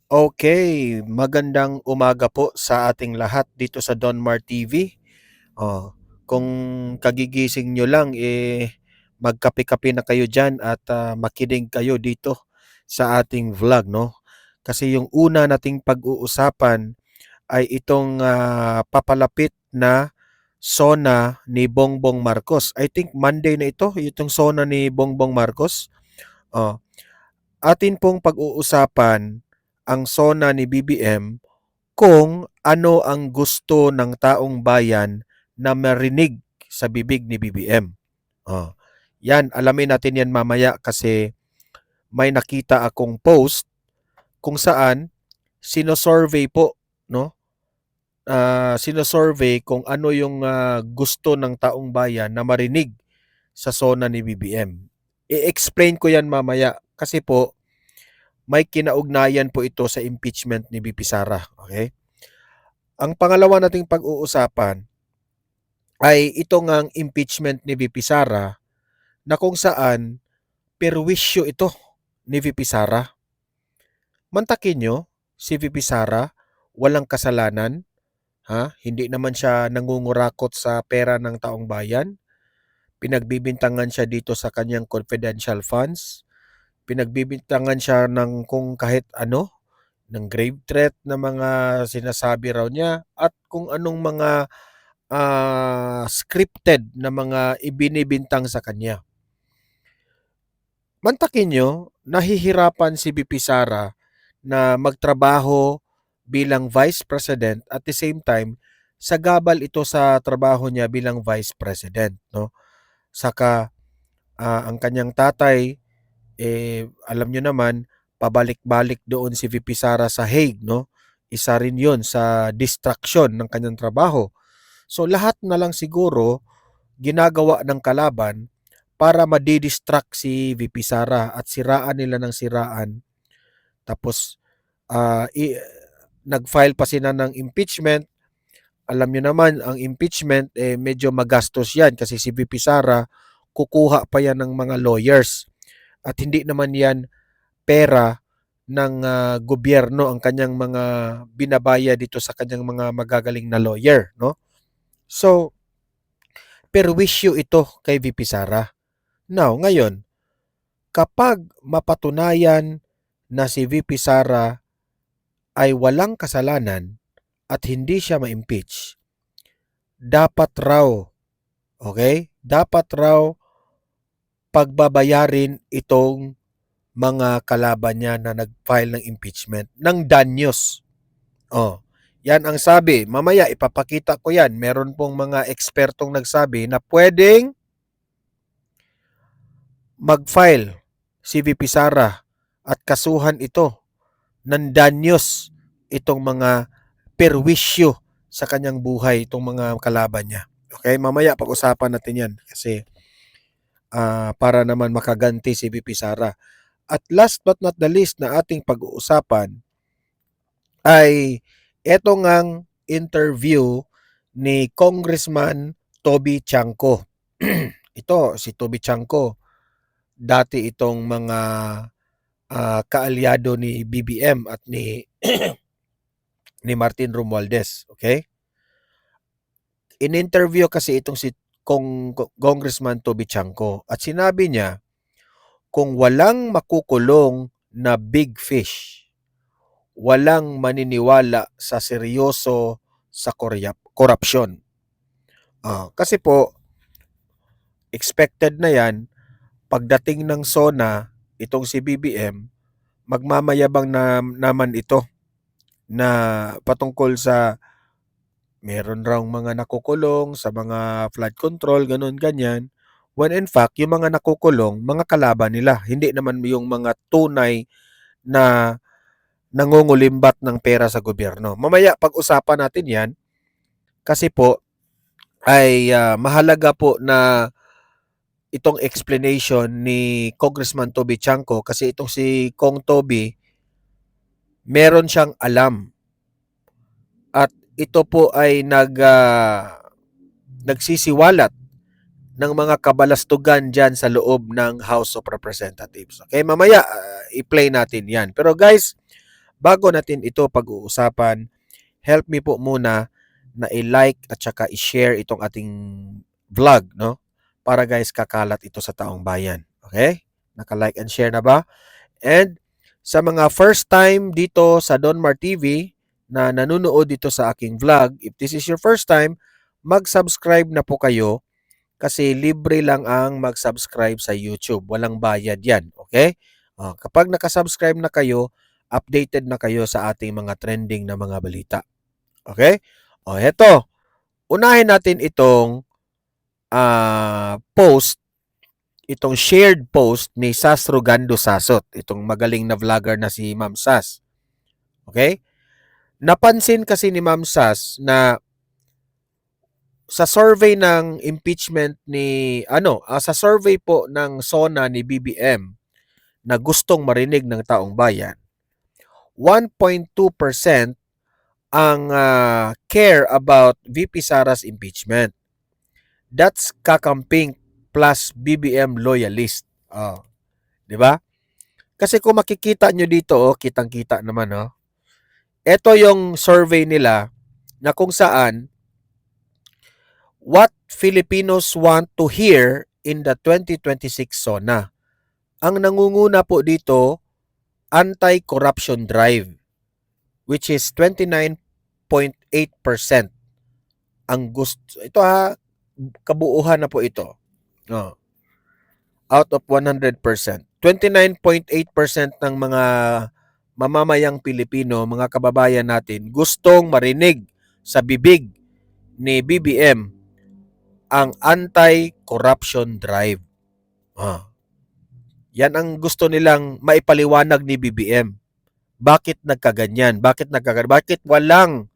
Okay, magandang umaga po sa ating lahat dito sa Donmar TV. Kung kagigising nyo lang, magkape-kape na kayo dyan at makinig kayo dito sa ating vlog, no? Kasi yung una nating pag-uusapan ay itong papalapit na SONA ni Bongbong Marcos. I think Monday na ito, itong SONA ni Bongbong Marcos. Oh, atin pong pag-uusapan ang SONA ni BBM kung ano ang gusto ng taong bayan na marinig sa bibig ni BBM. Oh. Yan, alamin natin yan mamaya kasi may nakita akong post kung saan sinosurvey po, no? Sinosurvey kung ano yung gusto ng taong bayan na marinig sa SONA ni BBM. I-explain ko yan mamaya kasi po may kinaugnayan po ito sa impeachment ni BP Sara. Okay? Ang pangalawa nating pag-uusapan ay ito ngang impeachment ni VP Sara na kung saan perwisyo ito ni VP Sara. Mantakin nyo, si VP Sara walang kasalanan, hindi naman siya nangungurakot sa pera ng taong bayan. Pinagbibintangan siya dito sa kanyang confidential funds. Pinagbibintangan siya ng kung kahit ano, ng grave threat na mga sinasabi raw niya at kung anong mga scripted na mga ibinibintang sa kanya. Mantakin nyo, nahihirapan si BP Sara na magtrabaho bilang Vice President at the same time, sagabal ito sa trabaho niya bilang Vice President. No? Saka ang kanyang tatay, alam nyo naman, pabalik-balik doon si VP Sara sa Hague. No? Isa rin yon sa distraction ng kanyang trabaho. So lahat na lang siguro ginagawa ng kalaban para madidistract si VP Sara at siraan nila ng siraan. Tapos nag-file pa sila ng impeachment. Alam niyo naman, ang impeachment medyo magastos yan kasi si VP Sara kukuha pa yan ng mga lawyers. At hindi naman yan pera ng gobyerno ang kanyang mga binabaya dito sa kanyang mga magagaling na lawyer. No? So, perwisyo ito kay VP Sara. Now, ngayon, kapag mapatunayan na si VP Sara ay walang kasalanan at hindi siya ma-impeach, dapat raw, okay? Dapat raw pagbabayarin itong mga kalaban niya na nag-file ng impeachment ng danyos. Yan ang sabi. Mamaya ipapakita ko yan. Meron pong mga ekspertong nagsabi na pwedeng mag-file si VP Sara at kasuhan ito ng danyos itong mga perwisyo sa kanyang buhay, itong mga kalaban niya. Okay, mamaya pag-usapan natin yan kasi para naman makaganti si VP Sara. At last but not the least na ating pag-uusapan ay etong ngang interview ni Congressman Toby Chanco. Ito, si Toby Chanco, dati itong mga kaalyado ni BBM at ni ni Martin Romualdez, okay? In-interview kasi itong si Congressman Toby Chanco at sinabi niya kung walang makukulong na big fish, walang maniniwala sa seryoso sa korupsyon. Kasi po, expected na yan, pagdating ng SONA, itong si BBM, magmamayabang na naman ito na patungkol sa meron raw mga nakukulong sa mga flood control, ganun, ganyan. When in fact, yung mga nakukulong, mga kalaban nila. Hindi naman yung mga tunay na nangungulimbat ng pera sa gobyerno. Mamaya, pag-usapan natin yan kasi po ay mahalaga po na itong explanation ni Congressman Toby Chanco kasi itong si Kong Toby, meron siyang alam. At ito po ay nagsisiwalat ng mga kabalastugan dyan sa loob ng House of Representatives. Okay, mamaya i-play natin yan. Pero guys, bago natin ito pag-uusapan, help me po muna na i-like at saka i-share itong ating vlog, no? Para guys, kakalat ito sa taong bayan. Okay? Naka-like and share na ba? And sa mga first time dito sa Donmar TV na nanonood dito sa aking vlog, if this is your first time, mag-subscribe na po kayo kasi libre lang ang mag-subscribe sa YouTube. Walang bayad yan. Okay? Kapag nakasubscribe na kayo, updated na kayo sa ating mga trending na mga balita. Okay? Heto. Unahin natin itong post, itong shared post ni Sas Rogando Sasot, itong magaling na vlogger na si Ma'am Sas. Okay? Napansin kasi ni Ma'am Sas na sa survey ng impeachment ni sa survey po ng SONA ni BBM na gustong marinig ng taong bayan, 1.2% ang care about VP Sara's impeachment. That's kakamping plus BBM loyalist. Di ba? Kasi kung makikita nyo dito, kitang-kita naman, ito yung survey nila na kung saan what Filipinos want to hear in the 2026 SONA. Ang nangunguna po dito, anti-corruption drive, which is 29.8% ang gusto. Ito kabuuhan na po ito. Out of 100%. 29.8% ng mga mamamayang Pilipino, mga kababayan natin, gustong marinig sa bibig ni BBM ang anti-corruption drive. Yan ang gusto nilang maipaliwanag ni BBM. Bakit nagkaganyan? Bakit walang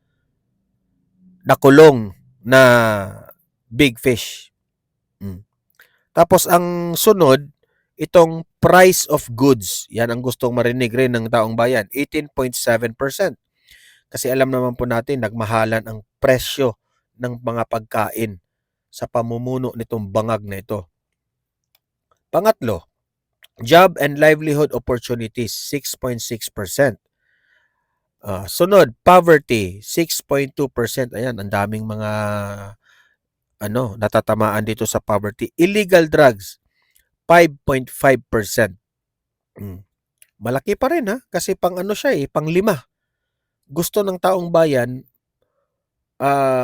nakulong na big fish? Tapos ang sunod, itong price of goods. Yan ang gustong marinig rin ng taong bayan. 18.7%. Kasi alam naman po natin, nagmahalan ang presyo ng mga pagkain sa pamumuno nitong bangag na ito. Pangatlo, job and livelihood opportunities, 6.6%. Sunod, poverty, 6.2%. Ayan, ang daming mga natatamaan dito sa poverty. Illegal drugs, 5.5%. Malaki pa rin kasi pang siya pang 5. Gusto ng taong bayan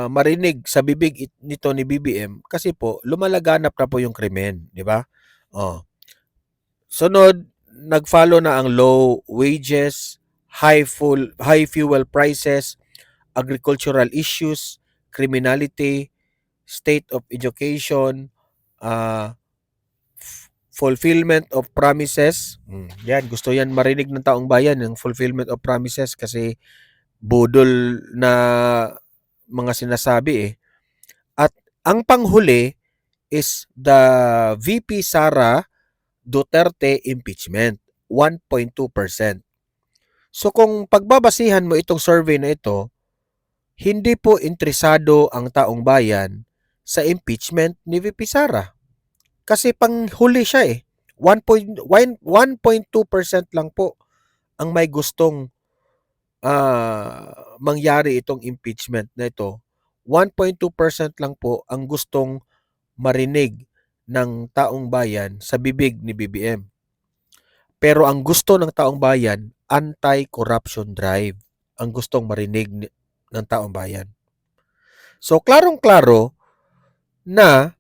marinig sa bibig nito ni BBM kasi po lumalaganap na po yung krimen, di ba? Sunod, nag-follow na ang low wages, high fuel prices, agricultural issues, criminality, state of education, fulfillment of promises. Yan, gusto yan marinig ng taong bayan, yung fulfillment of promises kasi budol na mga sinasabi At ang panghuli is the VP Sara Duterte impeachment, 1.2%. So kung pagbabasihan mo itong survey na ito, hindi po interesado ang taong bayan sa impeachment ni VP Sara. Kasi panghuli siya 1.2% lang po ang may gustong mangyari itong impeachment na ito. 1.2% lang po ang gustong marinig ng taong bayan sa bibig ni BBM. Pero ang gusto ng taong bayan, anti-corruption drive ang gustong marinig ng taong bayan. So, klarong-klaro na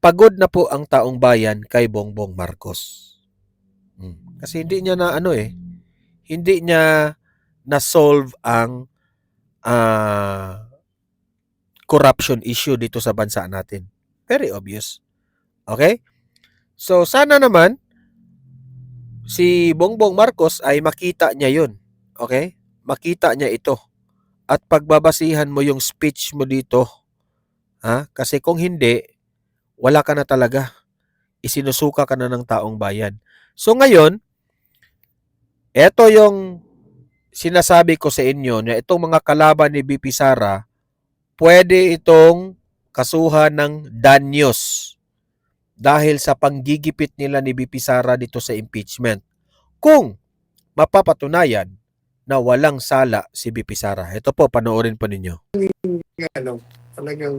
pagod na po ang taong bayan kay Bongbong Marcos. Kasi hindi niya hindi niya na-solve ang corruption issue dito sa bansa natin. Very obvious. Okay? So, sana naman si Bongbong Marcos ay makita niya yun. Okay? Makita niya ito. At pagbabasihan mo yung speech mo dito. Kasi kung hindi, wala ka na talaga. Isinusuka ka na ng taong bayan. So ngayon, ito yung sinasabi ko sa inyo na itong mga kalaban ni BP Sara, pwede itong kasuhan ng danyos dahil sa panggigipit nila ni BP Sara dito sa impeachment. Kung mapapatunayan na walang sala si VP Sara. Ito po, panoorin po ninyo. Ano, talagang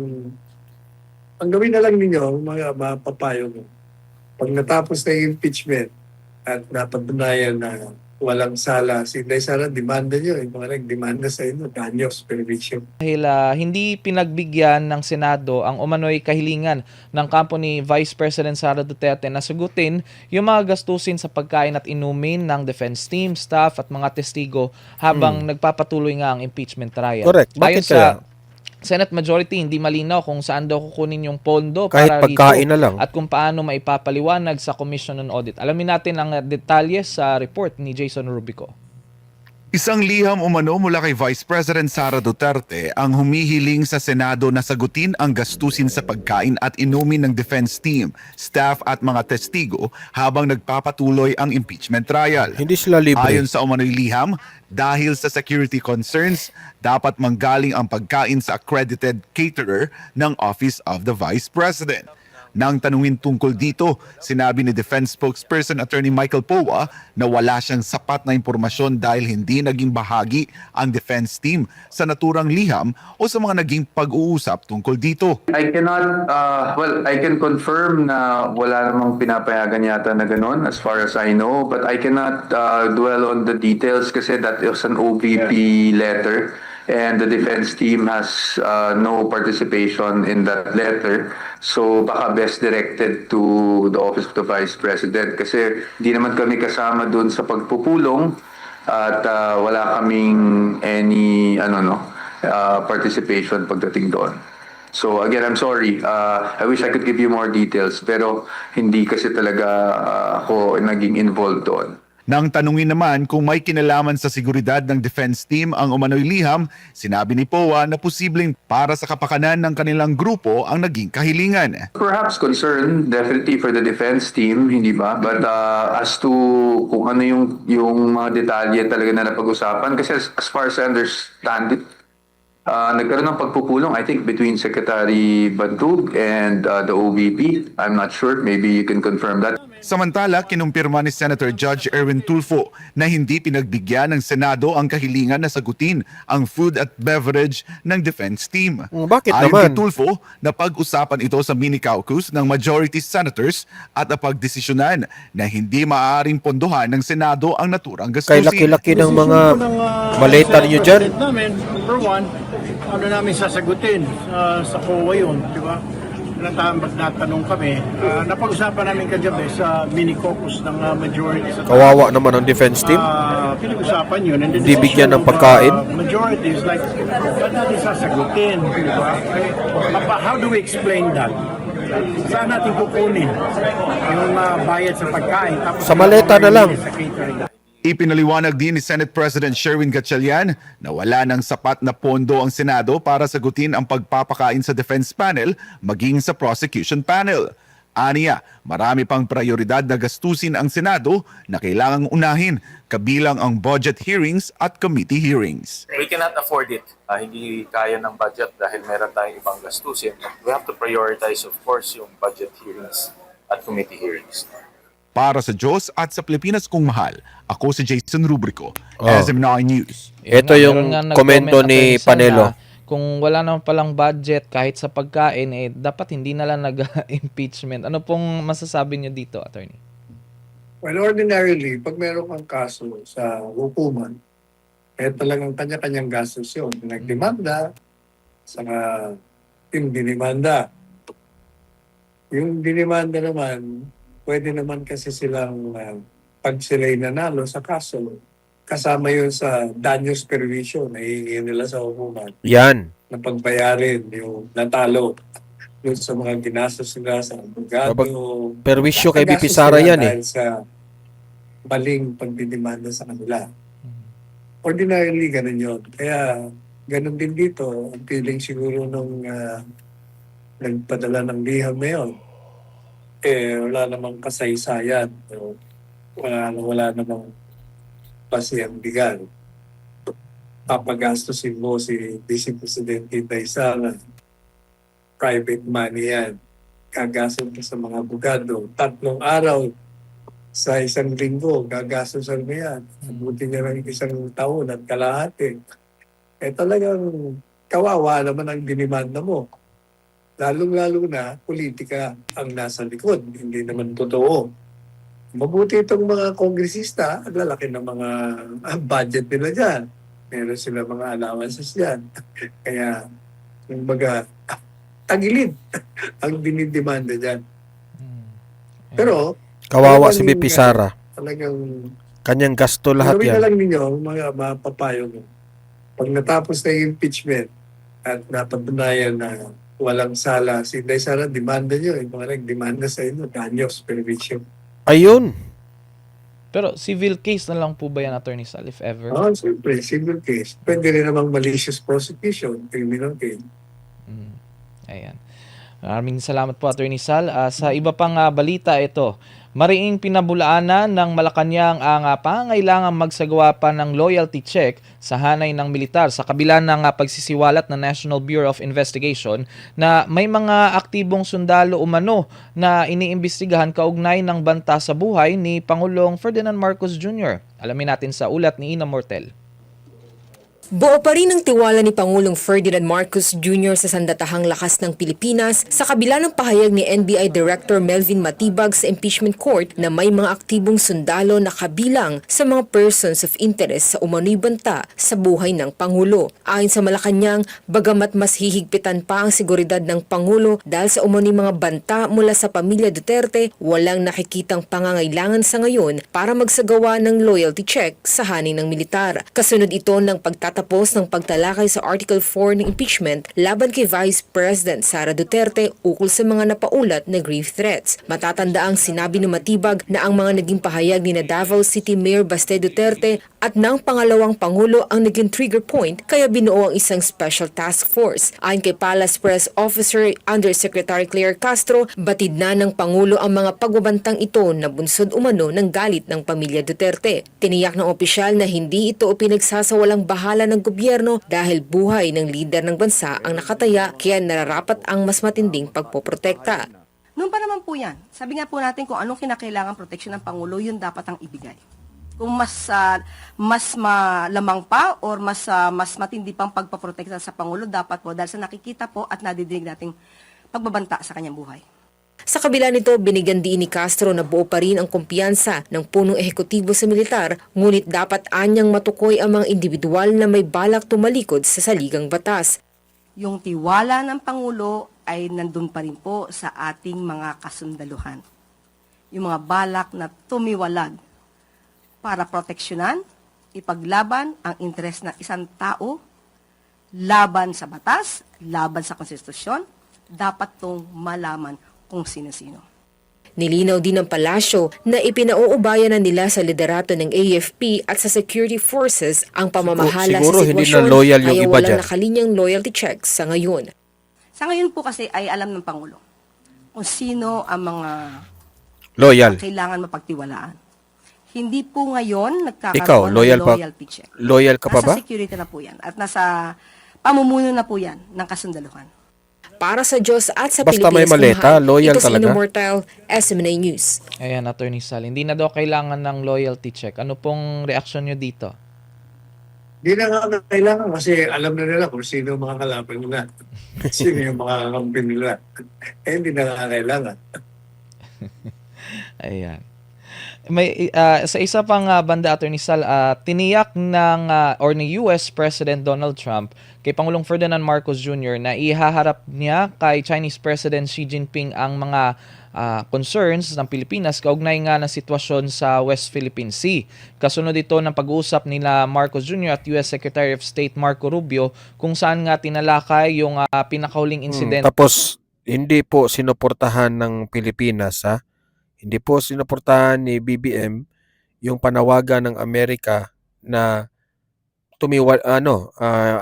ang gawin na lang ninyo, mga mapapayo mo, pag natapos na yung impeachment at napatunayan na walang sala, si Inday Sara, demanda nyo, yung mga nagdemanda sa inyo, danyos, permission. Dahil hindi pinagbigyan ng Senado ang umano'y kahilingan ng kampo ni Vice President Sara Duterte na sagutin yung mga gastusin sa pagkain at inumin ng defense team, staff at mga testigo habang nagpapatuloy nga ang impeachment trial. Correct. Bakit Ayon sa kaya? Senate Majority, hindi malinaw kung saan daw kukunin yung pondo Kahit para pagkain rito na lang. at kung paano maipapaliwanag sa Commission on Audit. Alamin natin ang detalye sa report ni Jason Rubico. Isang liham umano mula kay Vice President Sara Duterte ang humihiling sa Senado na sagutin ang gastusin sa pagkain at inumin ng defense team, staff at mga testigo habang nagpapatuloy ang impeachment trial. Hindi sila libre. Ayon sa umano'y liham, dahil sa security concerns, dapat manggaling ang pagkain sa accredited caterer ng Office of the Vice President. Nang tanungin tungkol dito, sinabi ni Defense Spokesperson Attorney Michael Powa na wala siyang sapat na impormasyon dahil hindi naging bahagi ang defense team sa naturang liham o sa mga naging pag-uusap tungkol dito. I cannot, I can confirm na wala namang pinapayagan yata na ganun as far as I know, but I cannot dwell on the details kasi that is an OVP letter and the defense team has no participation in that letter. So baka best directed to the Office of the Vice President kasi di naman kami kasama dun sa pagpupulong at wala kaming any participation pagdating doon. So again, I'm sorry. I wish I could give you more details pero hindi kasi talaga ako naging involved doon. Nang tanungin naman kung may kinalaman sa seguridad ng defense team ang umano'y liham, sinabi ni Powa na posibleng para sa kapakanan ng kanilang grupo ang naging kahilingan. Perhaps concern definitely for the defense team, hindi ba? But as to kung ano yung mga detalye talaga na napag-usapan kasi as far as I understand it, nagkaroon ng pagpupulong I think between Secretary Bantug and the OVP. I'm not sure, maybe you can confirm that. Samantala, kinumpirma ni Senator Judge Erwin Tulfo na hindi pinagbigyan ng Senado ang kahilingan na sagutin ang food at beverage ng defense team. Bakit Ayon naman? kay Tulfo, napag-usapan ito sa mini caucus ng majority senators at napagdesisyonan na hindi maaaring pondohan ng Senado ang naturang Kay gastusin. laki-laki ng mga maleta ninyo dyan. Namin, number one, ano namin sasagutin sa COA yun, di ba? Natanong kami, napag-usapan namin kagabi sa mini caucus ng majority sa Kawawa naman ang defense team. pinag-usapan yun. And the Di bigyan ng decision of, pagkain? majority is like, ba't natin sasagutin? Di ba? How do we explain that? Saan natin kukunin yung bayad sa pagkain? Tapos Sa maleta na lang. Sa catering. Ipinaliwanag din ni Senate President Sherwin Gatchalian na wala ng sapat na pondo ang Senado para sagutin ang pagpapakain sa defense panel maging sa prosecution panel. Aniya, marami pang prioridad na gastusin ang Senado na kailangang unahin, kabilang ang budget hearings at committee hearings. We cannot afford it. Hindi kaya ng budget dahil meron tayong ibang gastusin. We have to prioritize, of course, yung budget hearings at committee hearings. Para sa Diyos at sa Pilipinas kong mahal, ako si Jason Rubrico, Oh. SM9 News. Ito yung Meron nga komento nag-comment, ni Attorney Sal, Panelo. na kung wala naman palang budget kahit sa pagkain, dapat hindi na lang nag-impeachment. Ano pong masasabi niyo dito, Attorney? Well, ordinarily, pag meron kang kaso sa hukuman, talagang kanya-kanyang gastos yun. Nagdemanda, saka yung dinimanda. Yung dinimanda naman, pwede naman kasi silang pag sila'y nanalo sa kaso, kasama yun sa danyos perwisyo na hihingi nila sa hukuman Yan. na pagbayarin yung natalo yun sa mga ginastos nila sa abogado. Perwisyo kay VP Nagastos Sara sila yan eh. dahil sa maling pagdidemanda sa kanila. Ordinarily, ganun yun. Kaya, ganun din dito. Ang feeling siguro nung nagpadala ng liham na yun, wala namang kasaysayan. Wala namang pasiyandigan. Papagastusin mo si Vice Presidente Inday Sara. Private money yan. Gagastos ka sa mga abogado. 3 araw sa isang linggo, gagastusan mo yan. Buti niya lang isang taon at kalahati. Talagang kawawa naman ang dinimanda mo. Lalong-lalo na, politika ang nasa likod. Hindi naman totoo. Mabuti itong mga kongresista, ang lalaki ng mga budget nila dyan. Meron sila mga allowances dyan. Kaya, kumbaga, tagilid ang dinidemanda dyan. Pero, Kawawa si talagang, BP Sara. talagang, Kanyang gasto lahat gawin na yan. lang ninyo, mga mapapayo mo. Pag natapos na yung impeachment at napatunayan na walang sala, si Inday Sara, demanda nyo. Yung mga nagdemanda sa inyo, danyos, permission. Ayun. Pero civil case na lang po ba yan, Attorney Sal, if ever? Oo, siyempre, civil case. Pwede rin namang malicious prosecution, criminal case. Mm. Ayan. Maraming salamat po, Attorney Sal. Sa iba pang balita ito, mariing pinabulaanan ng Malacanang ang pangangailangang magsagawa pa ng loyalty check sa hanay ng militar sa kabila ng pagsisiwalat ng National Bureau of Investigation na may mga aktibong sundalo umano na iniimbestigahan kaugnay ng banta sa buhay ni Pangulong Ferdinand Marcos Jr. Alamin natin sa ulat ni Ina Mortel. Buo pa rin ang tiwala ni Pangulong Ferdinand Marcos Jr. sa sandatahang lakas ng Pilipinas sa kabila ng pahayag ni NBI Director Melvin Matibag sa impeachment court na may mga aktibong sundalo na kabilang sa mga persons of interest sa umano'y banta sa buhay ng Pangulo. Ayon sa Malacanang, bagamat mas hihigpitan pa ang seguridad ng Pangulo dahil sa umano'y mga banta mula sa pamilya Duterte, walang nakikitang pangangailangan sa ngayon para magsagawa ng loyalty check sa hanay ng militar. Kasunod ito ng pagtatapos ng pagtalakay sa Article 4 ng impeachment laban kay Vice President Sara Duterte ukol sa mga napaulat na grave threats. Matatanda ang sinabi ni Matibag na ang mga naging pahayag ni Davao City Mayor Baste Duterte at ng pangalawang Pangulo ang naging trigger point kaya binuo ang isang special task force. Ayon kay Palace Press Officer Undersecretary Claire Castro, batid na ng Pangulo ang mga pagbabantang ito na bunsod umano ng galit ng pamilya Duterte. Tiniyak ng opisyal na hindi ito pinagsasawalang bahala ng gobyerno dahil buhay ng lider ng bansa ang nakataya kaya nararapat ang mas matinding pagpoprotekta. Noon pa naman po yan. Sabi nga po natin kung anong kinakailangan proteksyon ng Pangulo, yun dapat ang ibigay. Kung mas malamang pa or mas matindi pang pagpaprotekta sa Pangulo, dapat po dahil sa nakikita po at nadidinig nating pagbabanta sa kanyang buhay. Sa kabila nito, binigyan din ni Castro na buo pa rin ang kumpiyansa ng punong ehekutibo sa militar, ngunit dapat anyang matukoy ang mga individual na may balak tumalikod sa saligang batas. Yung tiwala ng Pangulo ay nandun pa rin po sa ating mga kasundaluhan. Yung mga balak na tumiwalag para proteksyonan, ipaglaban ang interes ng isang tao, laban sa batas, laban sa konstitusyon, dapat tong malaman kung sino-sino. Nilinaw din ng palasyo na ipinauubayan na nila sa liderato ng AFP at sa security forces ang pamamahala Siguro sa hindi sitwasyon, na loyal yung kaya iba walang dyan. nakalinyang loyalty checks sa ngayon. Sa ngayon po kasi ay alam ng Pangulo kung sino ang mga Loyal. kailangan mapagtiwalaan. Hindi po ngayon Ikaw, nagkakaroon loyal ng pa- loyalty check. Loyal ka pa ba? Nasa security na po yan at nasa pamumuno na po yan ng kasundaluhan. Para sa Diyos at sa Basta may Pilipinas maleta, kung mahal, loyal ito si talaga. Immortal, SMNA News. Ayan, Attorney Sal, hindi na daw kailangan ng loyalty check. Ano pong reaksyon nyo dito? Hindi na nga kailangan kasi alam na nila kung sino yung mga kalaban nila. Sino yung mga kakampi nila. Hindi na nga kailangan. Ayan. May sa isa pang banda, Attorney Sal, tiniyak ng or ni US President Donald Trump kay Pangulong Ferdinand Marcos Jr. na ihaharap niya kay Chinese President Xi Jinping ang mga concerns ng Pilipinas kaugnay nga ng sitwasyon sa West Philippine Sea. Kasunod ito ng pag-uusap nila Marcos Jr. at US Secretary of State Marco Rubio kung saan nga tinalakay yung pinakahuling insidente. Tapos, hindi po sinuportahan ng Pilipinas, ha? Hindi po sinuportahan ni BBM yung panawagan ng Amerika na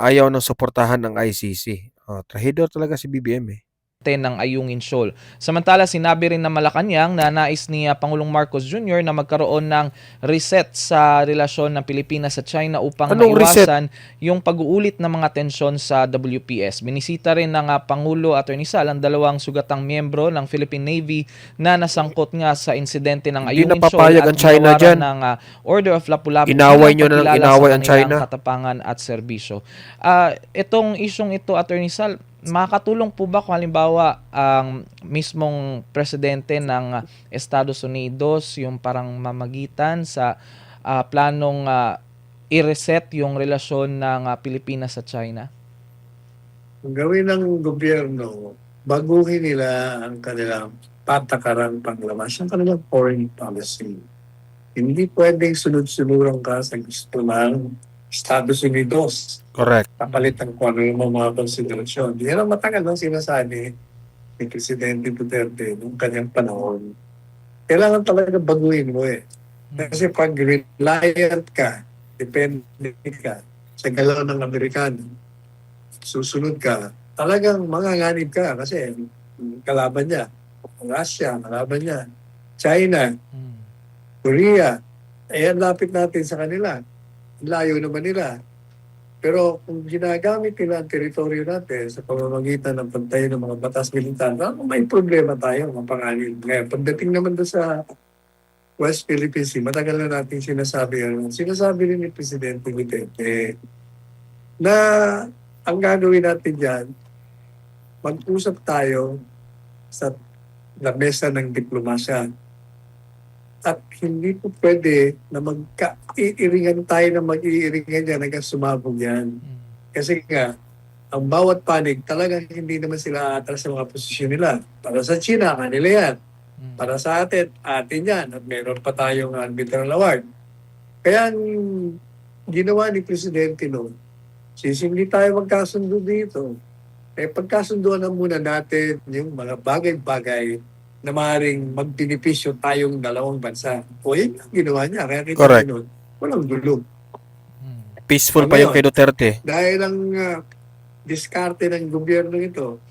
ayaw ng suportahan ng ICC. Trahidor talaga si BBM eh. insidente ng Ayungin Shoal. Samantala, sinabi rin na Malacanang na nais ni Pangulong Marcos Jr. na magkaroon ng reset sa relasyon ng Pilipinas sa China upang Anong maiwasan yung pag-uulit ng mga tensyon sa WPS. Binisita rin ng Pangulo Atty. Sal ang dalawang sugatang miyembro ng Philippine Navy na nasangkot nga sa insidente ng Hindi Ayungin Shoal napapayag at ang China ginawaran dyan. ng Order of Lapu-Lapu Inaway bilang nyo na ng pagkilala inaway sa ang kanilang China. katapangan at serbisyo. Itong isyong ito, Atty. Sal, makakatulong po ba kung halimbawa ang mismong presidente ng Estados Unidos yung parang mamagitan sa planong i-reset yung relasyon ng Pilipinas sa China? Ang gawin ng gobyerno, baguhin nila ang kanilang patakaran panglabas, ang kanilang foreign policy. Hindi pwedeng sunod-sunuran ka sa gusto ng Estados Unidos. Correct. Kapalitan ko ano yung mga konsiderasyon. Yan ang matagal nang sinasabi ni Presidente Duterte noong kanyang panahon. Kailangan talaga baguhin mo eh. Kasi pag reliant ka, dependent ka sa galaw ng Amerikano, susunod ka, talagang manganganib ka kasi kalaban niya, Russia, kalaban niya, China, Korea, ang lapit natin sa kanila. Layo naman nila. Pero kung ginagamit nila ang teritoryo natin sa pamamagitan ng pantay ng mga batas militar, may problema tayo, mapanganib. Ngayon, pagdating naman doon sa West Philippine Sea, matagal na natin sinasabi rin ni Presidente Duterte na ang gagawin natin dyan, mag-usap tayo sa mesa ng diplomasya. At hindi po pwede na mag-iiringan tayo na mag-iiringan yan hanggang sumabog yan. Kasi nga, ang bawat panig, talagang hindi naman sila atras sa mga posisyon nila. Para sa China, kanila yan. Para sa atin yan. At meron pa tayong arbitral award. Kaya ang ginawa ni Presidente noon, hindi tayo magkasundo dito. Pagkasunduan na muna natin yung mga bagay-bagay na maaaring magbenepisyo tayong dalawang bansa. O yun ang ginawa niya. Kaya kita Correct. noon, walang dulo. Peaceful pa yung kay Duterte. Dahil ang diskarte ng gobyerno ito,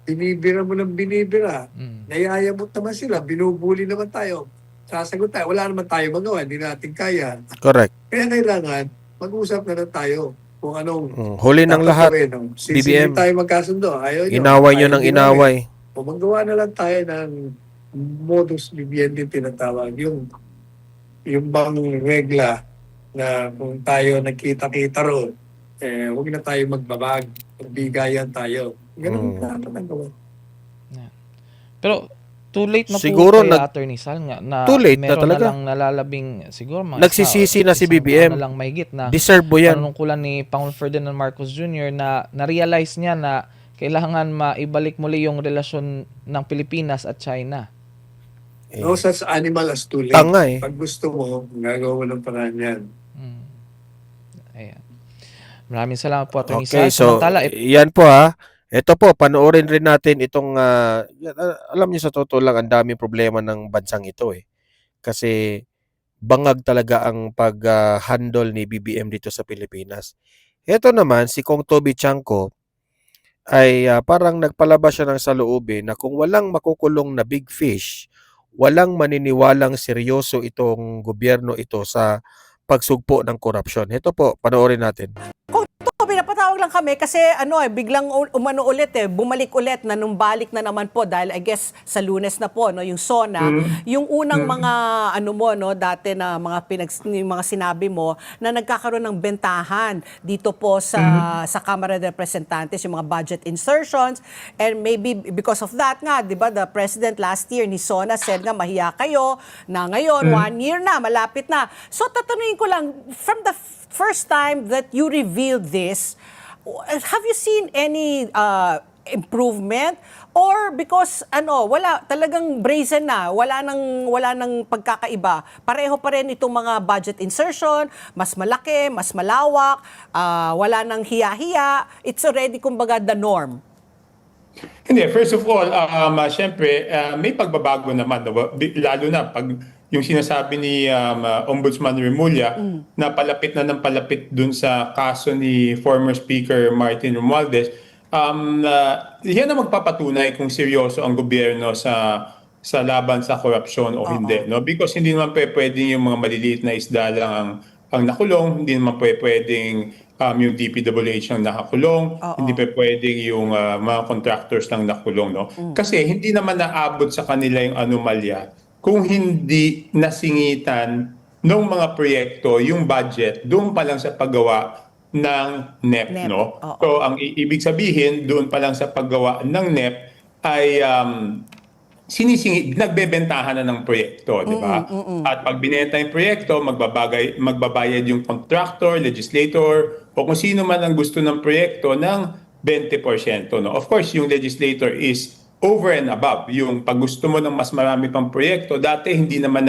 binibira mo ng binibira. Nayayamot naman sila, binubuli naman tayo. Sasagot tayo, wala naman tayo magawa, hindi natin kaya. Correct. Kaya kailangan, mag-usap na lang tayo kung anong Huli ng dapat lahat, gawin, no? Since BBM. hindi tayo magkasundo, ayaw nyo, inaway nyo ayaw ng nyo inaway. o magawa na lang tayo ng modus vivendi tinatawag. Yung bang regla na kung tayo nagkita-kita roon, huwag na tayo magbabag, magbigayan tayo. Ganun dapat ang gawin. Pero too late na Siguro po kay Attorney Sal nga na too late na meron talaga. lang nalalabing siguro mga Nagsisisi na si isang BBM. taon na lang mahigit na Deserve mo yan. panunungkulan ni Pangulong Ferdinand Marcos Jr. na na-realize niya na kailangan maibalik muli yung relasyon ng Pilipinas at China. No such animal as too late. Tanga eh. Pag gusto mo, gagawa mo ng paraan yan. Ayan. Maraming salamat po, Attorney Okay, Sal. so Samantala, yan po ha. Ito po, panoorin rin natin itong, alam niyo sa totoo lang, ang daming problema ng bansang ito eh. Kasi bangag talaga ang pag-handle ni BBM dito sa Pilipinas. Ito naman, si Kong Toby Chanco ay parang nagpalabas siya ng saloobin na kung walang makukulong na big fish, walang maniniwalang seryoso itong gobyerno ito sa pagsugpo ng korupsyon. Ito po, panoorin natin. Pinapatawag lang kami kasi biglang umano ulit bumalik ulit na nung balik na naman po dahil I guess sa Lunes na po yung SONA, yung unang mga dati na yung mga sinabi mo na nagkakaroon ng bentahan dito po sa Kamara de Representantes, yung mga budget insertions, and maybe because of that nga, 'di ba, the president last year ni SONA said nga mahiya kayo na ngayon 1 year na, malapit na. So tatanungin ko lang, from the first time that you revealed this, have you seen any improvement? Or because wala talagang brazen na, wala nang pagkakaiba. Pareho pa rin itong mga budget insertion, mas malaki, mas malawak, wala nang hiya-hiya. It's already kumbaga the norm. Hindi, first of all, syempre, may pagbabago naman, lalo na pag yung sinasabi ni Ombudsman Remulla na palapit na ng palapit dun sa kaso ni former Speaker Martin Romualdez, yan ang magpapatunay kung seryoso ang gobyerno sa laban sa korupsyon o hindi, no? Because hindi naman pwedeng yung mga maliliit na isda lang ang nakulong, hindi naman pwedeng yung DPWH ang nakakulong, hindi pwedeng yung mga contractors lang nakulong, no? Kasi hindi naman naabot sa kanila yung anomalya kung hindi nasingitan ng mga proyekto yung budget doon pa lang sa paggawa ng NEP, NEP, no? oo. So ang ibig sabihin doon pa lang sa paggawa ng NEP ay nagbebentahan na ng proyekto, di ba? At pag binenta yung proyekto, magbabayad yung contractor, legislator, o kung sino man ang gusto ng proyekto ng 20%. No? Of course, yung legislator is over and above. Yung pag gusto mo ng mas marami pang proyekto, dati hindi naman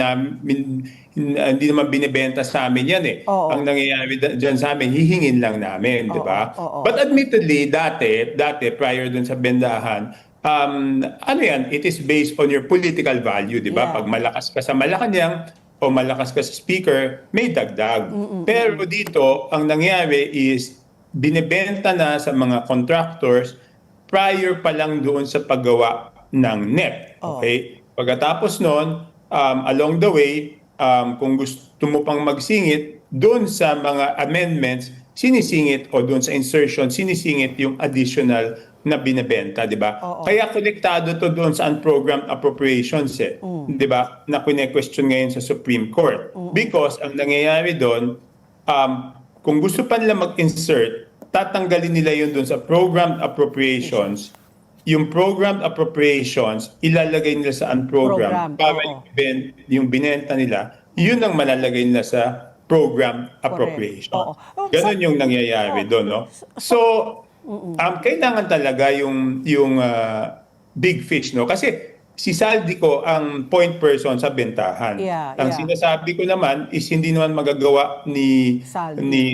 binibenta sa amin yan eh. Oo. Ang nangyayari dyan sa amin, hihingin lang namin, di ba? Oo. But admittedly, dati prior dun sa bendahan, ano yan, it is based on your political value, di ba? Yeah. Pag malakas ka sa Malacanang o malakas ka sa speaker, may dagdag. Pero dito, ang nangyari is binibenta na sa mga contractors prior pa lang doon sa paggawa ng NEP. Okay? Pagkatapos noon, along the way, kung gusto mo pang magsingit, doon sa mga amendments, sinisingit o doon sa insertion, sinisingit yung additional na binebenta, di ba? Kaya konektado to doon sa unprogrammed appropriations, di ba? Na kine-question ngayon sa Supreme Court. Because ang nangyayari doon, kung gusto pa nila mag-insert, tatanggalin nila yun doon sa programmed appropriations. Yung programmed appropriations, ilalagay nila sa unprogrammed. Programmed, Para yung binenta nila, yun ang malalagay nila sa programmed appropriation. Ganon yung nangyayari doon, no? So, kailangan talaga yung big fish, no? Kasi si Saldico ang point person sa bentahan. Ang sinasabi ko naman is hindi naman magagawa ni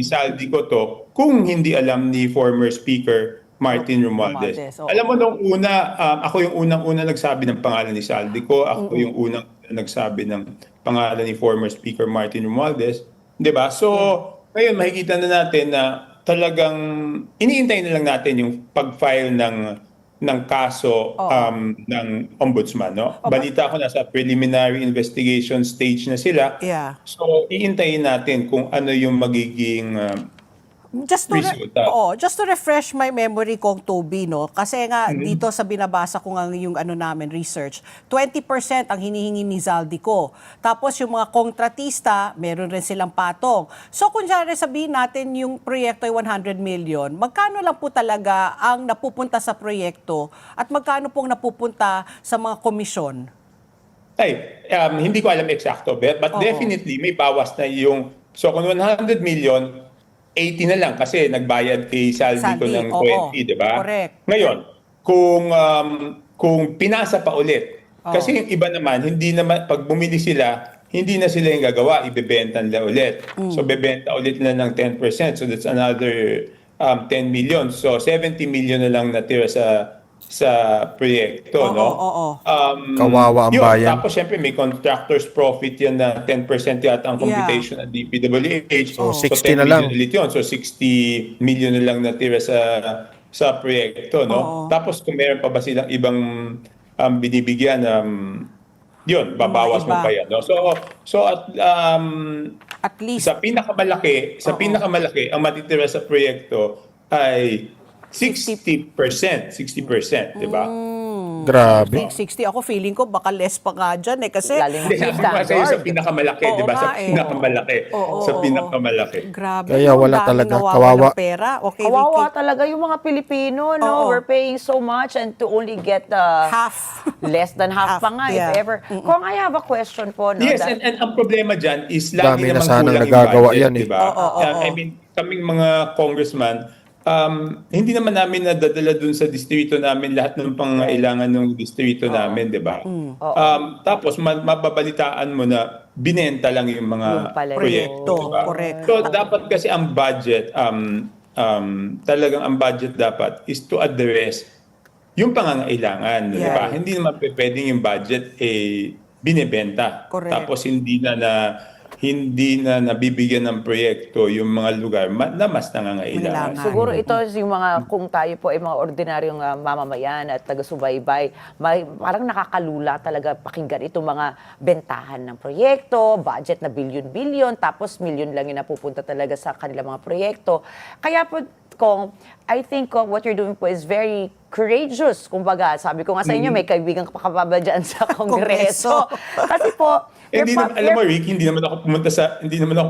Saldico to kung hindi alam ni former Speaker Martin Romualdez. Alam mo, nung una, ako yung unang-una nagsabi ng pangalan ni Saldico. Ako yung unang nagsabi ng pangalan ni former Speaker Martin Romualdez. Diba? So, ngayon makikita na natin na talagang iniintay na lang natin yung pag-file ng kaso ng ombudsman, no? Balita ko nasa preliminary investigation stage na sila. So, iintayin natin kung ano yung magiging Just to refresh my memory kong Toby, no? Kasi nga dito sa binabasa ko nga yung namin research, 20% ang hinihingi ni Zaldico. Tapos yung mga kontratista, meron rin silang patong. So kunyari sabihin natin yung proyekto ay 100 million, magkano lang po talaga ang napupunta sa proyekto at magkano pong napupunta sa mga komisyon? Hindi ko alam eksakto, but definitely may bawas na yung, so kung 100 million, 80 na lang kasi nagbayad kay Saldico ng 20, di ba? Correct. Ngayon, kung pinasa pa ulit, kasi yung iba naman, hindi naman, pag bumili sila, hindi na sila yung gagawa, ibebenta nila ulit. So, bebenta ulit na ng 10%. So, that's another 10 million. So, 70 million na lang natira sa proyekto, no? Kawawa ang bayan. Tapos, syempre, may contractor's profit yan na 10% yata ang computation ng DPWH. So, 60 10 na lang. million ulit yun. So, 60 million na lang natira sa proyekto, no? Tapos, kung meron pa ba silang ibang binibigyan, yun, babawas mo pa yan, no? So At least sa pinakamalaki, ang matitira sa proyekto ay 60%, di ba? Grabe. 60. Ako feeling ko baka less pa nga dyan kasi Hindi, sabi ko sa'yo sa pinakamalaki, di ba? Sa pinakamalaki. Sa pinakamalaki. Grabe. Kaya wala daming talaga. nawawalang Kawawa. pera. Okay, Kawawa Vicky. talaga yung mga Pilipino, no? Oo. We're paying so much and to only get Half. less than half pa nga, Yeah. if ever. Kung I have a question po, no? Yes, and ang problema dyan is lagi Dami na namang sanang kulang yung nagagawa budget, yan, eh. di ba? I mean, kaming mga congressman, hindi naman namin nadadala dun sa distrito namin lahat ng pangailangan ng distrito namin, di ba? Tapos mababalitaan mo na binenta lang yung mga Yung pala yun. proyekto, di ba? Correct. So dapat kasi ang budget, talagang ang budget dapat is to address yung pangangailangan, di ba? Hindi naman pwedeng yung budget binebenta. Correct. Tapos hindi hindi na nabibigyan ng proyekto yung mga lugar na mas nangangailangan. Siguro ito yung mga, kung tayo po ay mga ordinaryong mamamayan at taga-subaybay, parang nakakalula talaga pakinggan itong mga bentahan ng proyekto, budget na bilyon-bilyon, tapos milyon lang yung napupunta talaga sa kanilang mga proyekto. Kaya po, I think what you're doing po is very courageous. Kumbaga, sabi ko nga sa inyo, may kaibigan ka pa ba dyan sa Kongreso? Kasi po, Hindi naman, alam mo Rick, hindi naman ako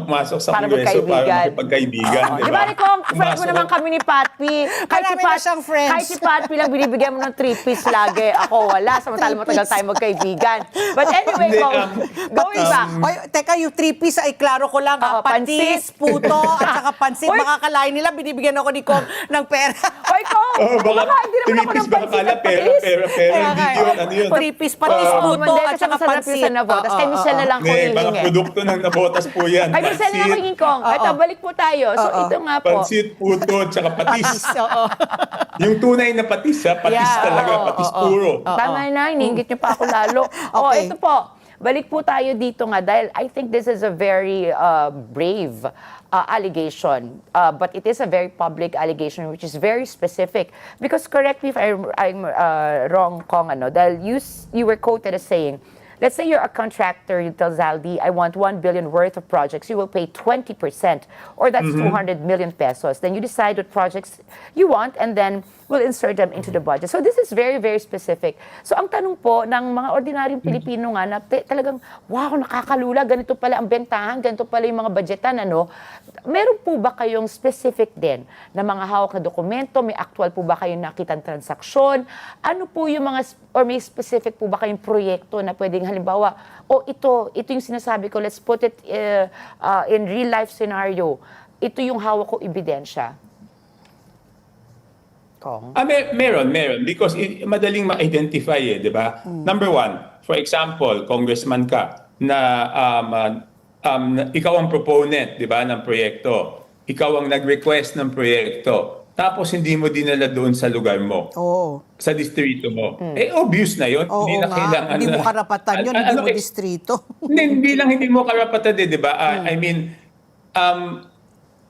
pumasok sa Para Kongreso para magkaibigan. makipagkaibigan. Di ba, Kong, friend mo naman kami ni Patpi. Marami na siyang friends. Kahit si Patpi lang binibigyan mo ng 3-piece lagi. Ako wala, samantala matagal tayo magkaibigan. But anyway, Hindi, Kong, going back. Oy, teka, yung 3-piece ay klaro ko lang. Oo, Patis, pansit. puto, at saka pansit. Uy. Makakalain nila, binibigyan ako ni Kong ng pera. Hoy, Kong, baka hindi naman ako ng baka pansit kala at patis. pera, hindi yun, ano yun? 3-piece, patis, puto, at saka pansit. Sa Navotas. Kay Michelle na lang ko Hindi, mga hihingi. produkto ng Nabotas po yan. Ay, Michelle na lang ko hihingi, Kong. Ito, balik po tayo. So, ito nga po. Pansit, puto, tsaka patis. Oo. Yung tunay na patis, ha? Patis Yeah, talaga, patis puro. Tama na, hiningit niyo pa ako lalo. Okay. Ito po. Balik po tayo dito nga dahil I think this is a very brave allegation. But it is a very public allegation which is very specific. Because correct me if I'm wrong, Kong, dahil you were quoted as saying, let's say you're a contractor, you tell Zaldi, I want 1 billion worth of projects. You will pay 20%, or that's 200 million pesos. Then you decide what projects you want, and then we'll insert them into the budget. So this is very, very specific. So ang tanong po ng mga ordinaryong Pilipino nga na talagang, wow, nakakalula, ganito pala ang bentahan, ganito pala yung mga budgetan, meron po ba kayong specific din na mga hawak na dokumento? May actual po ba kayong nakitang transaksyon? Ano po yung mga, or may specific po ba kayong proyekto na pwedeng halimbawa, ito yung sinasabi ko, let's put it in real life scenario. Ito yung hawak ko ebidensya. Kong? Meron. Because madaling ma-identify di ba? Number one, for example, congressman ka na ikaw ang proponent, di ba, ng proyekto. Ikaw ang nag-request ng proyekto. Tapos hindi mo dinala doon sa lugar mo. Oo. Sa distrito mo. Obvious na yun. Oo Hindi na nga. kailangan Hindi mo na- karapatan yun, hindi mo distrito. hindi mo karapatan di ba? I mean,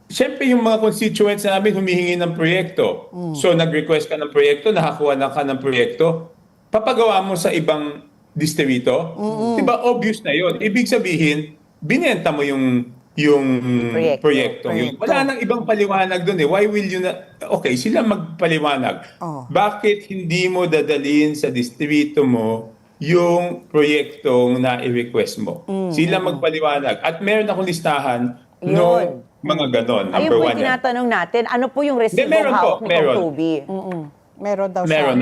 siyempre yung mga constituents namin humihingi ng proyekto. So nag-request ka ng proyekto, nakakuha na ka ng proyekto, papagawa mo sa ibang distrito. Di ba? Obvious na yun. Ibig sabihin, binenta mo yung proyekto. Wala nang ibang paliwanag doon. Why will you na... Okay, sila magpaliwanag. Bakit hindi mo dadalhin sa distrito mo yung proyektong na-request mo? Sila magpaliwanag. At meron akong listahan no mga ganon. Ayun Number po one yung yan. tinatanong natin. Ano po yung resibong meron po, hawak ni meron. Kong Toby? Meron daw siya. Meron.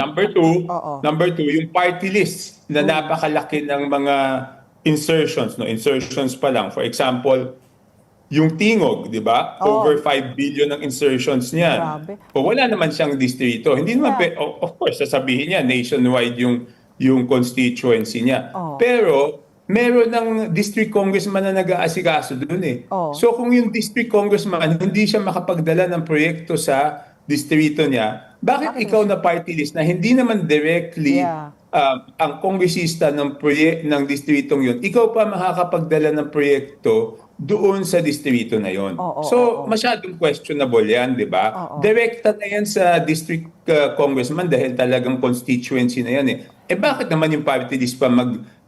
Oo. Number two, yung party list na napakalaki ng mga insertions. Insertions pa lang. For example, yung Tingog, di ba? Over 5 billion ang insertions niyan. Grabe. O wala naman siyang distrito. Hindi naman, of course, sasabihin niya, nationwide yung constituency niya. Pero, meron ng district congressman na nag-aasikaso doon So kung yung district congressman hindi siya makapagdala ng proyekto sa distrito niya, bakit ikaw na party list na hindi naman directly ang kongresista ng distritong yun, ikaw pa makakapagdala ng proyekto doon sa distrito na yon. Masyadong questionable yan, di ba? Direkta na yan sa district congressman dahil talagang constituency na yan bakit naman yung party list pa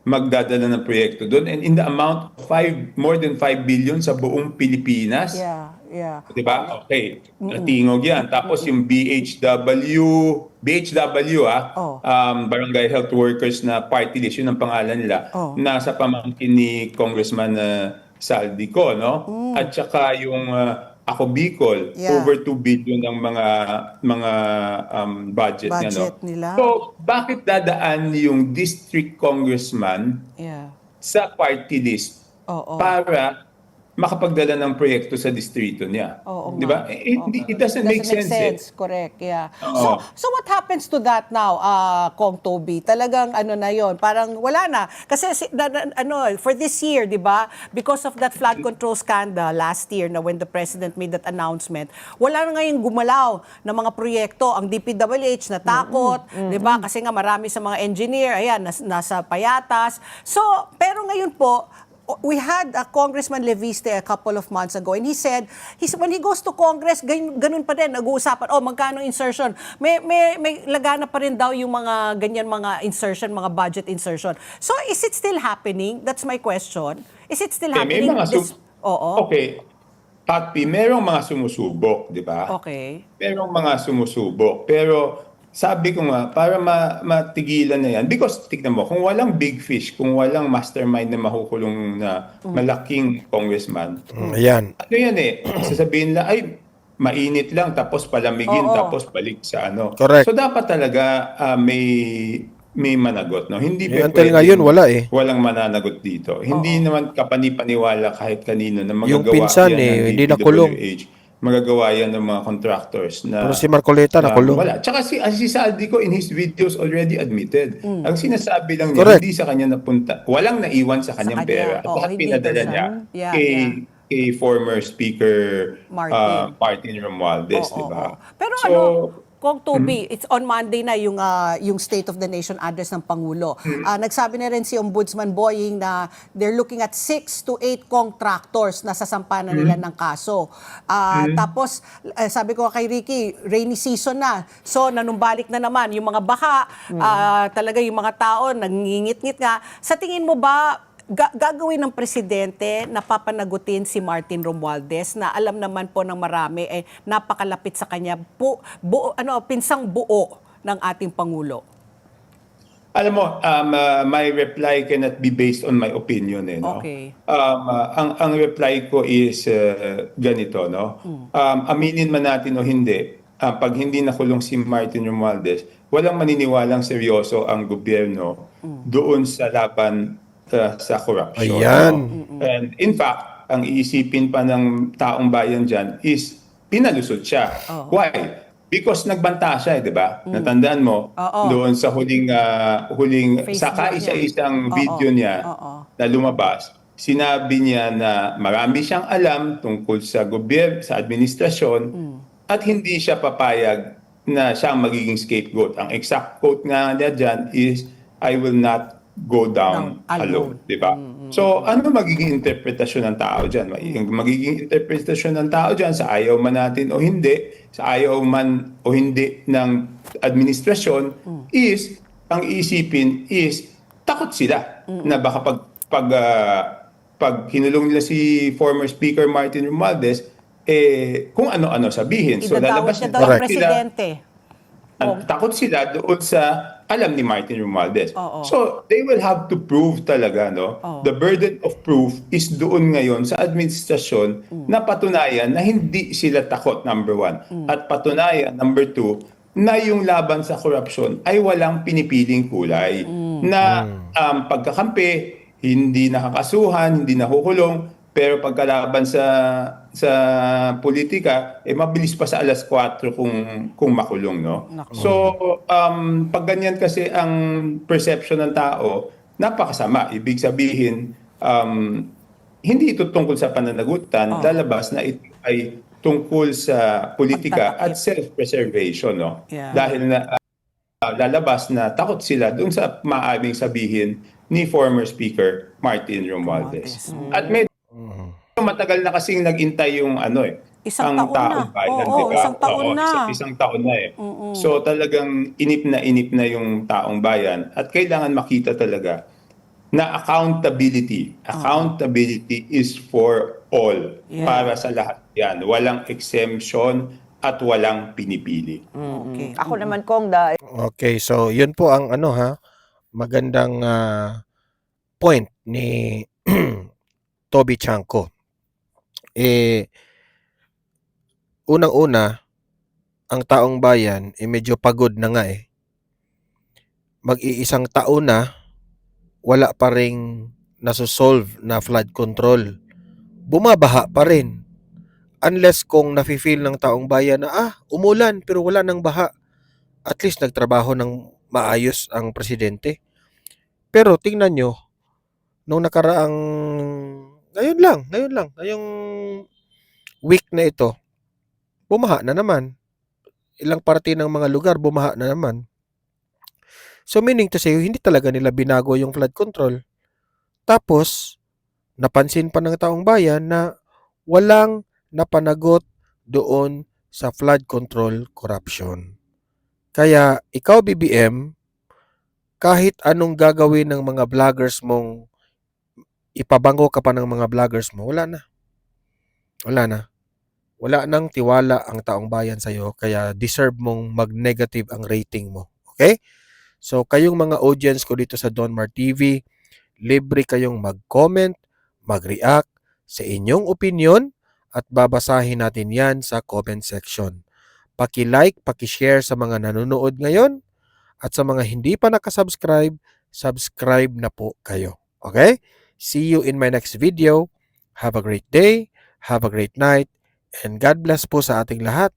magdadala ng proyekto doon? And in the amount of more than 5 billion sa buong Pilipinas. Yeah. Di ba? Okay. Tingog yan. Tapos yung BHW, Barangay Health Workers na party list, yun ang pangalan nila, nasa pamangkin ni Congressman Saldico, no? At saka yung Ako Bicol, over 2 billion ang mga budget niya, no? nila. So, bakit dadaan yung district congressman sa party list para makapagdala ng proyekto sa distrito niya? Di ba? It doesn't make sense. Correct, Oo. So what happens to that now, Kong Toby? Talagang na yon, parang wala na. Kasi for this year, di ba, because of that flood control scandal last year na when the president made that announcement, wala na ngayong gumalaw na mga proyekto. Ang DPWH natakot, di ba? Kasi nga marami sa mga engineer, nasa payatas. So, pero ngayon po, we had Congressman Leviste a couple of months ago, and he said, when he goes to Congress, ganun pa rin, nag-uusapan, magkano insertion? May lagana pa rin daw yung mga ganyan mga insertion, mga budget insertion. So is it still happening? That's my question. Is it still May happening? mga Oo. Okay. Patpi, merong mga sumusubok, di ba? Okay. Merong mga sumusubok. Pero sabi ko nga, para matigilan na yan, because tignan mo, kung walang big fish, kung walang mastermind na makukulong na malaking congressman, Ayan. ano yan sasabihin na, ay, mainit lang, tapos palamigin, Oo. tapos balik sa ano. Correct. So dapat talaga may managot, no? Hindi Until pwedeng ngayon, wala walang mananagot dito. Hindi naman kapani-paniwala kahit kanino na Yung magagawa pinsan, yan ng hindi nakulong. DPWH. Magagawa yan ng mga contractors na Pero si Marcoleta nakulong. wala. Tsaka si Saldico in his videos already admitted. Ang sinasabi lang niya, Correct. hindi sa kanya napunta. Walang naiwan sa kanyang kanya. pera. At Oo, lahat hindi pinadala siya. niya Yeah, kay former Speaker Martin. Martin Romualdez, Oo, di ba? oo. Pero So, Kung Toby, it's on Monday na yung State of the Nation address ng Pangulo. Nagsabi na rin si Ombudsman Boying na they're looking at 6 to 8 contractors na sasampa na nila ng kaso. Tapos, sabi ko kay Ricky, rainy season na. So, nanumbalik na naman yung mga baha, talaga yung mga tao, nangingit-ngit nga. Sa tingin mo ba, gagawin ng presidente na papanagutin si Martin Romualdez na alam naman po ng marami napakalapit sa kanya pinsang buo ng ating Pangulo? alam mo, my reply cannot be based on my opinion. No? Okay. Ang reply ko is ganito. No? Aminin man natin o hindi, pag hindi nakulong si Martin Romualdez, walang maniniwalang seryoso ang gobyerno doon sa laban sa corruption. Ayan. No? And in fact, ang iisipin pa ng taong bayan dyan is pinalusot siya. Why? Because nagbanta siya, di ba? Natandaan mo, doon sa huling sa kaisa-isang video niya na lumabas, sinabi niya na marami siyang alam tungkol sa gobyerno, sa administrasyon, at hindi siya papayag na siya ang magiging scapegoat. Ang exact quote nga niya dyan is, I will not go down alone. Di ba? So, ano magiging interpretasyon ng tao dyan? Magiging interpretasyon ng tao dyan sa ayaw man natin o hindi, sa ayaw man o hindi ng administrasyon is, ang isipin is, takot sila na baka pag hinulong nila si former Speaker Martin Romualdez, kung ano-ano sabihin. So, Idadawat lalabas niya na daw ang presidente. takot sila doon sa alam ni Martin Romualdez. So, they will have to prove talaga, no? The burden of proof is doon ngayon sa administrasyon na patunayan na hindi sila takot, number one. At patunayan, number two, na yung laban sa korupsyon ay walang pinipiling kulay. Na pagkakampi, hindi nakakasuhan, hindi nakukulong, pero pagkalaban sa politika, mabilis pa sa alas 4 kung makulong, no? So, pag ganyan kasi ang perception ng tao, napakasama. Ibig sabihin, hindi ito tungkol sa pananagutan, lalabas na ito ay tungkol sa politika at self-preservation, no? Yeah. Dahil na lalabas na takot sila doon sa maaaring sabihin ni former Speaker Martin Romualdez. At matagal na kasing nag-intay yung Isang ang taon na. taong bayan, Oo, di ba? isang taon na. Isang taon na So talagang inip na yung taong bayan at kailangan makita talaga na accountability. Accountability is for all. Yeah. Para sa lahat yan. Walang exemption at walang pinipili. Okay. Ako naman kong dahil Okay, so yun po ang magandang point ni Toby Chanco. Unang-una, ang taong bayan medyo pagod na nga Mag-iisang taon na wala pa ring nasosolve na flood control. Bumabaha pa rin. Unless kung nafe-feel ng taong bayan na umulan pero wala nang baha. At least nagtrabaho ng maayos ang presidente. Pero tingnan nyo, nung nakaraang ngayong week na ito, bumaha na naman. Ilang parte ng mga lugar bumaha na naman. So meaning to say, hindi talaga nila binago yung flood control. Tapos, napansin pa ng taong bayan na walang napanagot doon sa flood control corruption. Kaya ikaw BBM, kahit anong gagawin ng mga vloggers mong ipabango ka pa ng mga vloggers mo, wala na. Wala na. Wala nang tiwala ang taong bayan sa'yo, kaya deserve mong mag-negative ang rating mo. Okay? So, kayong mga audience ko dito sa Donmar TV, libre kayong mag-comment, mag-react sa inyong opinion at babasahin natin yan sa comment section. Paki-like, paki-share sa mga nanonood ngayon at sa mga hindi pa nakasubscribe, subscribe na po kayo. Okay? See you in my next video. Have a great day, have a great night, and God bless po sa ating lahat.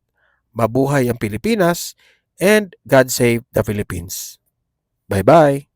Mabuhay ang Pilipinas, and God save the Philippines. Bye-bye!